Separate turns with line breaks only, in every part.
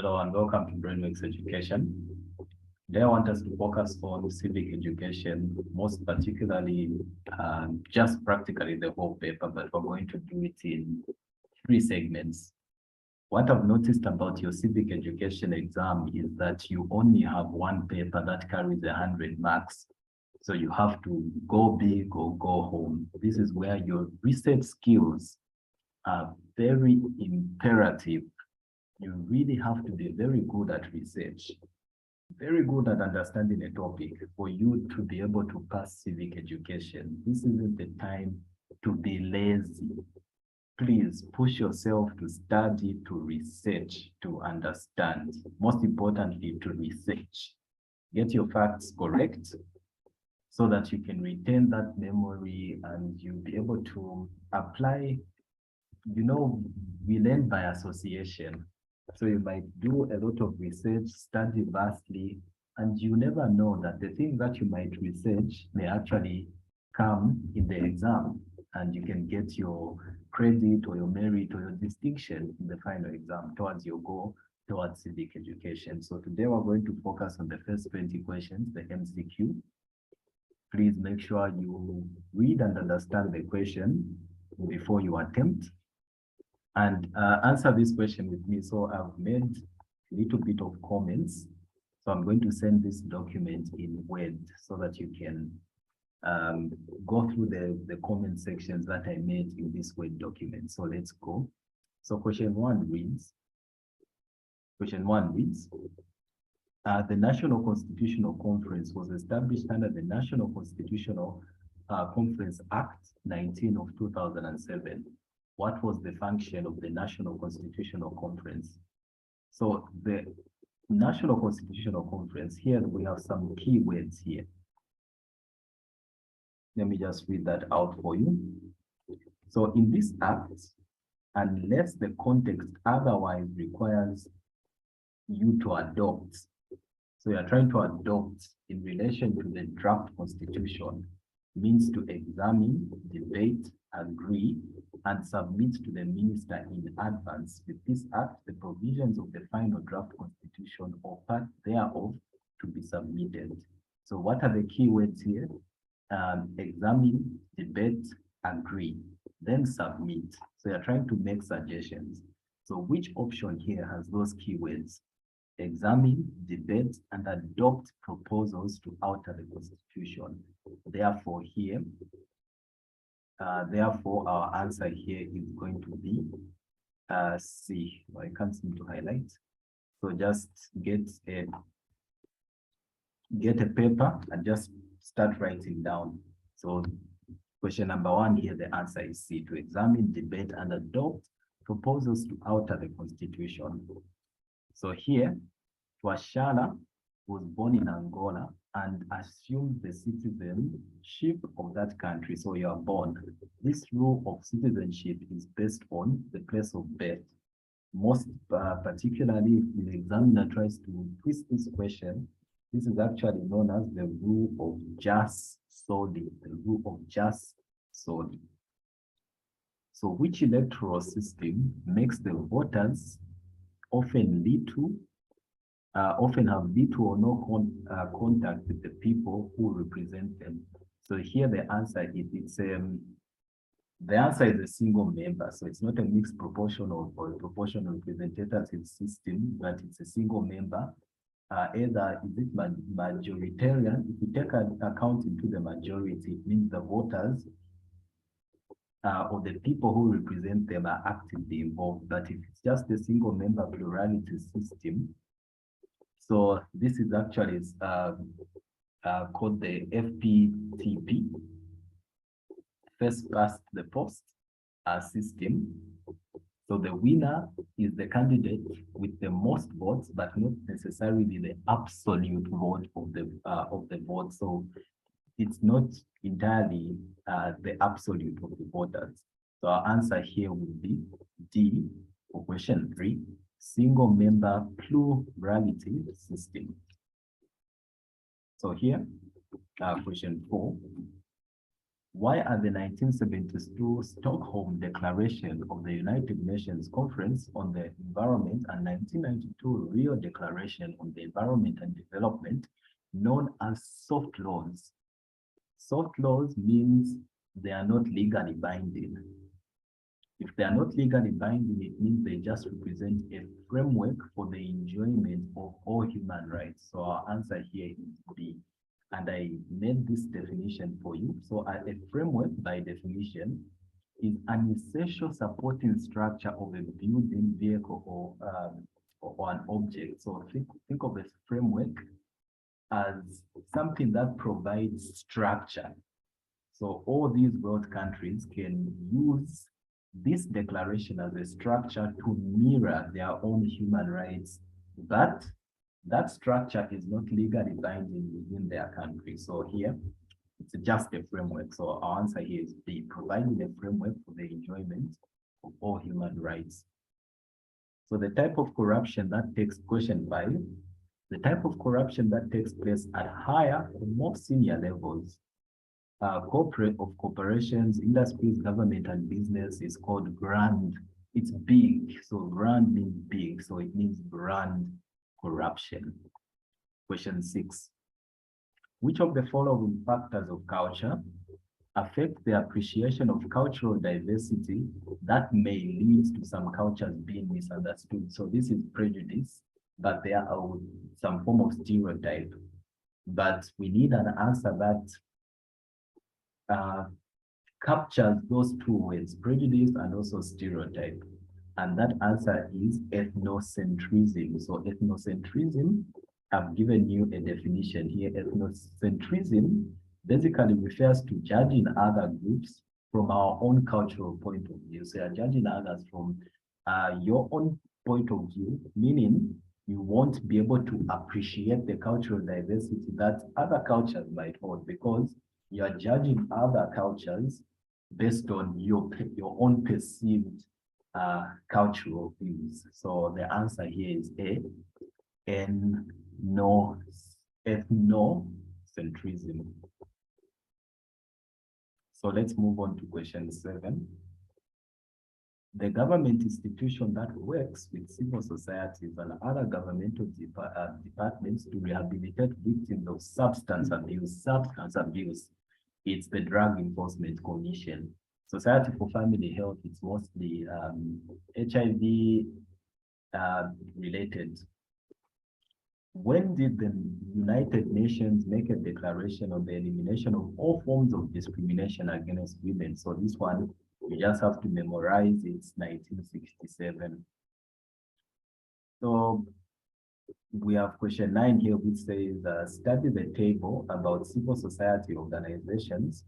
Hello and welcome to Brainworks Education. Today I want us to focus on civic education, most particularly just practically the whole paper, but we're going to do it in 3 segments. What I've noticed about your civic education exam is that you only have one paper that carries 100 marks. So you have to go big or go home. This is where your research skills are very imperative. You really have to be very good at research, very good at understanding a topic for you to be able to pass civic education. This isn't the time to be lazy. Please push yourself to study, to research, to understand. Most importantly, to research. Get your facts correct so that you can retain that memory and you'll be able to apply. You know, we learn by association. So you might do a lot of research, study vastly, and you never know that the thing that you might research may actually come in the exam, and you can get your credit or your merit or your distinction in the final exam towards your goal, towards civic education. So today we're going to focus on the first 20 questions, the MCQ. Please make sure you read and understand the question before you attempt. And answer this question with me. So I've made a little bit of comments. So I'm going to send this document in Word so that you can go through the comment sections that I made in this Word document. So let's go. So question one reads, the National Constitutional Conference was established under the National Constitutional Conference Act 19 of 2007. What was the function of the National Constitutional Conference? So the National Constitutional Conference, here we have some key words here. Let me just read that out for you. So in this act, unless the context otherwise requires you to adopt, so you're trying to adopt in relation to the draft constitution, means to examine, debate, agree, and submit to the minister in advance with this act the provisions of the final draft constitution or part thereof to be submitted. So what are the key words here? Examine, debate, agree, then submit. So you're trying to make suggestions. So which option here has those keywords? Examine, debate, and adopt proposals to alter the constitution. Therefore, here, our answer here is going to be C. I can't seem to highlight. So just get a paper and just start writing down. So question number 1 here, the answer is C, to examine, debate, and adopt proposals to alter the constitution. So here, Twashala was born in Angola and assumed the citizenship of that country. So you are born. This rule of citizenship is based on the place of birth. Most particularly, if the examiner tries to twist this question, this is actually known as the rule of jus soli, the rule of jus soli. So which electoral system makes the voters often have little or no contact with the people who represent them? So here the answer is the answer is a single member. So it's not a mixed proportional or proportional representative system, but it's a single member. Either is it majoritarian? If you take an account into the majority, it means the voters or the people who represent them are actively involved. But if it's just a single member plurality system, so this is actually called the FPTP, first past the post system. So the winner is the candidate with the most votes, but not necessarily the absolute vote of the vote. So it's not entirely the absolute of the voters. So our answer here would be D for question 3. Single member plurality system. So here, question 4. Why are the 1972 Stockholm Declaration of the United Nations Conference on the Environment and 1992 Rio Declaration on the Environment and Development known as soft laws? Soft laws means they are not legally binding. If they are not legally binding, it means they just represent a framework for the enjoyment of all human rights. So our answer here is B. And I made this definition for you. So a framework, by definition, is an essential supporting structure of a building, vehicle, or an object. So think of a framework as something that provides structure. So all these world countries can use this declaration as a structure to mirror their own human rights, but that structure is not legally binding within their country. So here, it's just a framework. So our answer here is B, providing a framework for the enjoyment of all human rights. So the type of corruption that takes, question 5, the type of corruption that takes place at higher or more senior levels corporations, industries, government, and business is called grand. It's big. So grand means big. So it means grand corruption. Question 6. Which of the following factors of culture affect the appreciation of cultural diversity that may lead to some cultures being misunderstood? So this is prejudice, but there are some form of stereotype. But we need an answer that captures those two words, prejudice and also stereotype. And that answer is ethnocentrism. So ethnocentrism, I've given you a definition here. Ethnocentrism basically refers to judging other groups from our own cultural point of view. So you're judging others from your own point of view, meaning you won't be able to appreciate the cultural diversity that other cultures might hold, because you are judging other cultures based on your own perceived cultural views. So the answer here is A, ethnocentrism. So let's move on to question 7. The government institution that works with civil societies and other governmental departments to rehabilitate victims of substance abuse. It's the Drug Enforcement Commission. Society for Family Health, it's mostly HIV related. When did the United Nations make a declaration on the elimination of all forms of discrimination against women? So this one, you just have to memorize, it's 1967. So we have question 9 here, which says, study the table about civil society organizations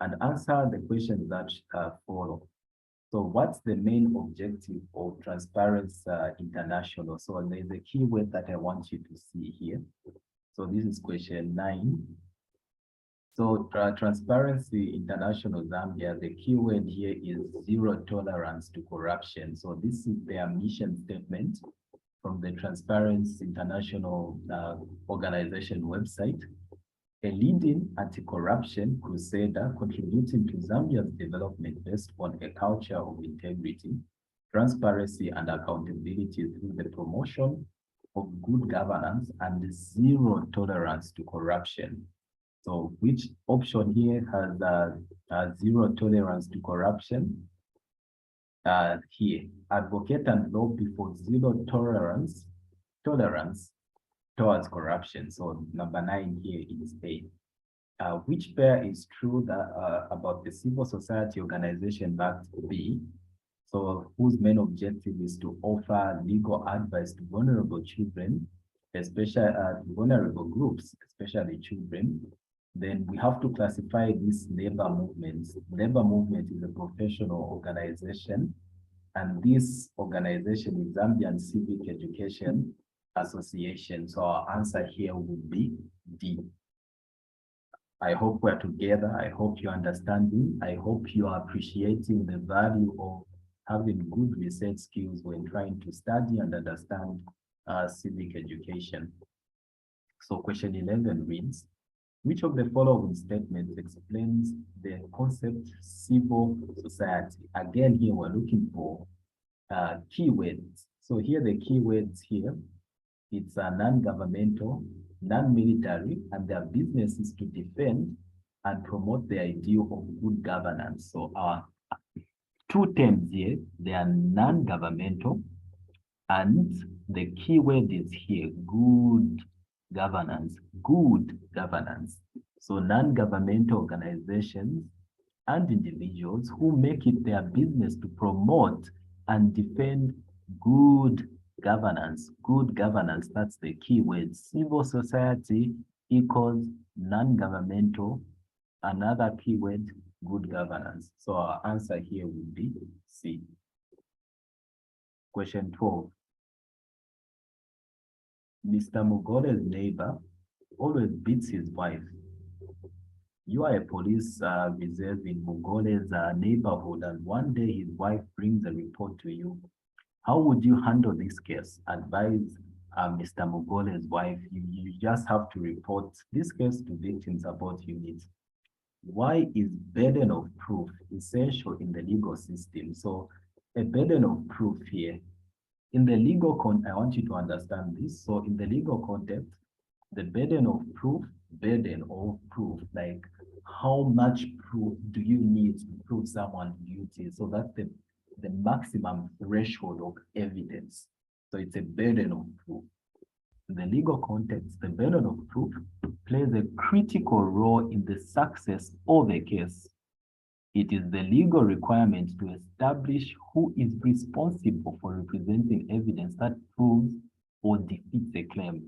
and answer the questions that follow. So what's the main objective of Transparency International? So there's a keyword that I want you to see here. So this is question 9. So Transparency International Zambia, the keyword here is zero tolerance to corruption. So this is their mission statement from the Transparency International organization website. A leading anti-corruption crusader contributing to Zambia's development based on a culture of integrity, transparency, and accountability through the promotion of good governance and zero tolerance to corruption. So which option here has zero tolerance to corruption? Here, advocate and lobby for zero tolerance towards corruption. So number 9 here is A. Which pair is true that, about the civil society organization backed B? So whose main objective is to offer legal advice to vulnerable children, especially vulnerable groups, especially children. Then we have to classify these labor movements. Labor movement is a professional organization, and this organization is Zambian Civic Education Association. So our answer here would be D. I hope we're together. I hope you're understanding. I hope you are appreciating the value of having good research skills when trying to study and understand civic education. So question 11 reads, Which of the following statements explains the concept civil society? Again, here we're looking for keywords. So here the keywords here, it's a non-governmental, non-military, and their business is to defend and promote the ideal of good governance. So our two terms here, they are non-governmental, and the keyword is here, good governance, good governance. So non-governmental organizations and individuals who make it their business to promote and defend good governance. Good governance, that's the key word. Civil society equals non-governmental. Another keyword, good governance. So our answer here would be C. Question 12. Mr. Mugole's neighbor always beats his wife. You are a police reserve in Mugole's neighborhood, and one day his wife brings a report to you. How would you handle this case? Advise Mr. Mugole's wife. You just have to report this case to Victim Support Unit. Why is burden of proof essential in the legal system? So a burden of proof here. In the legal I want you to understand this. So in the legal context, the burden of proof, like how much proof do you need to prove someone guilty? So that's the maximum threshold of evidence. So it's a burden of proof. In the legal context, the burden of proof plays a critical role in the success of a case. It is the legal requirement to establish who is responsible for representing evidence that proves or defeats a claim.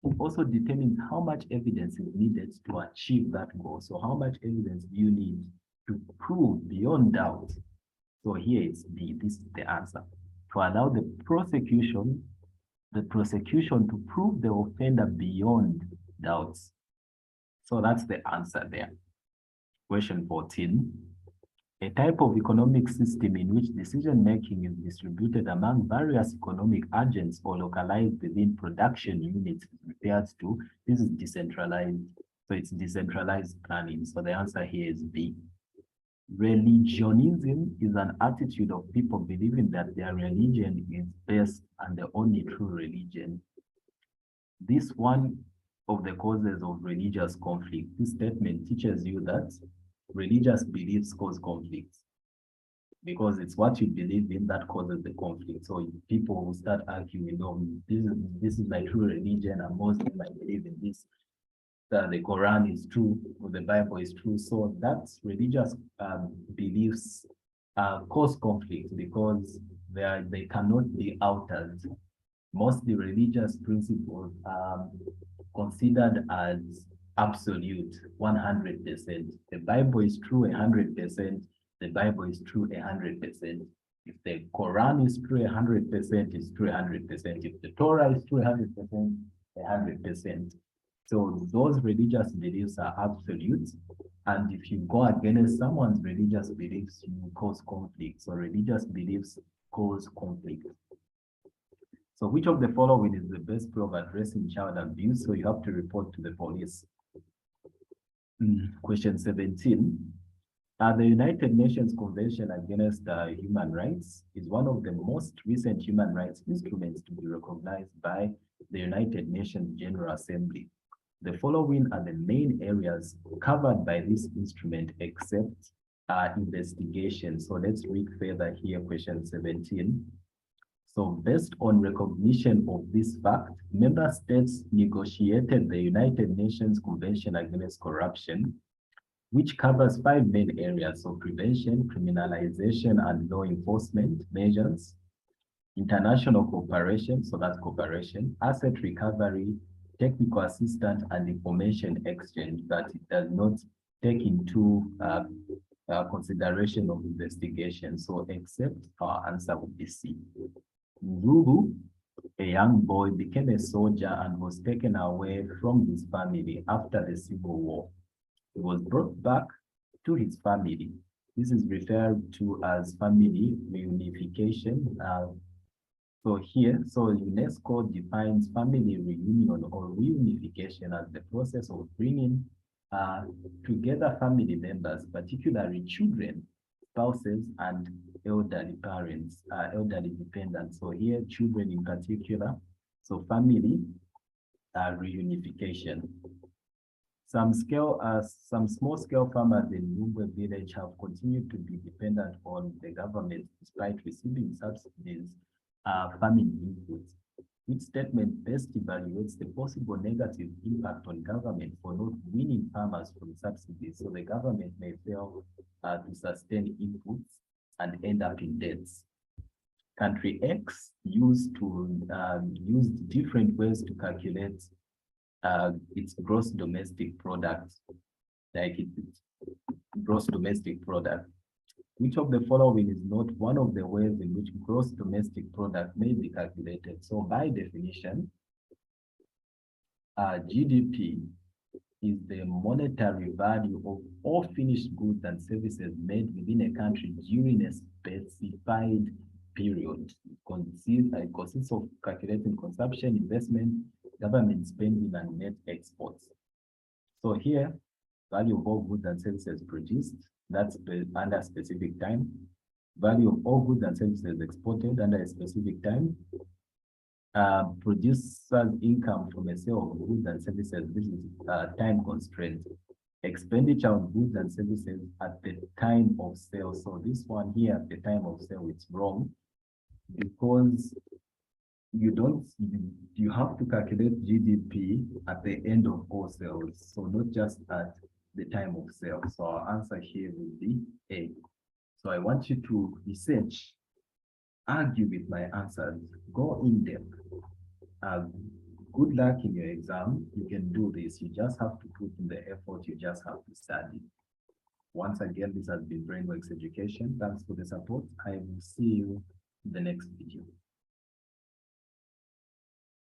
It also determines how much evidence is needed to achieve that goal. So how much evidence do you need to prove beyond doubt? So here it's B. This is the answer. To allow the prosecution to prove the offender beyond doubts. So that's the answer there. Question 14. A type of economic system in which decision-making is distributed among various economic agents or localized within production units is referred to. This is decentralized. So it's decentralized planning. So the answer here is B. Religionism is an attitude of people believing that their religion is best and the only true religion. This one of the causes of religious conflict. This statement teaches you that religious beliefs cause conflict because it's what you believe in that causes the conflict. So people will start arguing, no, this is my true religion, and Muslim, I believe in this, that the Quran is true, or the Bible is true. So that's religious beliefs cause conflict because they cannot be altered. Mostly religious principles are considered as absolute 100%. The Bible is true 100%. The Bible is true 100%. If the Quran is true 100%, it's true 100%. If the Torah is true 100%, 100%. So those religious beliefs are absolute. And if you go against someone's religious beliefs, you cause conflict. So religious beliefs cause conflict. So which of the following is the best way of addressing child abuse? So you have to report to the police. Question 17. The United Nations Convention Against Human Rights is one of the most recent human rights instruments to be recognized by the United Nations General Assembly. The following are the main areas covered by this instrument except investigation. So let's read further here, question 17. So based on recognition of this fact, member states negotiated the United Nations Convention Against Corruption, which covers 5 main areas: so prevention, criminalization, and law enforcement measures, international cooperation, so that's cooperation, asset recovery, technical assistance, and information exchange, but it does not take into consideration of investigation. So except our answer would be C. Zulu, a young boy, became a soldier and was taken away from his family after the Civil War. He was brought back to his family. This is referred to as family reunification. So UNESCO defines family reunion or reunification as the process of bringing Together family members, particularly children, spouses, and elderly parents, elderly dependents. So here, children in particular. So family reunification. Some small-scale farmers in Mungwe village have continued to be dependent on the government despite receiving subsidies, farming inputs. Which statement best evaluates the possible negative impact on government for not winning farmers from subsidies? So the government may fail to sustain inputs and end up in debts. Country X used different ways to calculate its gross domestic product, like its gross domestic product. Which of the following is not one of the ways in which gross domestic product may be calculated? So by definition, GDP is the monetary value of all finished goods and services made within a country during a specified period. It consists of calculating consumption, investment, government spending, and net exports. So here, value of all goods and services produced, that's under a specific time. Value of all goods and services exported under a specific time. Producers' income from a sale of goods and services, this is time constraint. Expenditure on goods and services at the time of sale. So this one here at the time of sale, it's wrong because you have to calculate GDP at the end of all sales. So not just at the time of sale. So our answer here will be A. So I want you to research, argue with my answers, go in depth. Good luck in your exam. You can do this. You just have to put in the effort. You just have to study. Once again, this has been Brainworks Education. Thanks for the support. I will see you in the next video.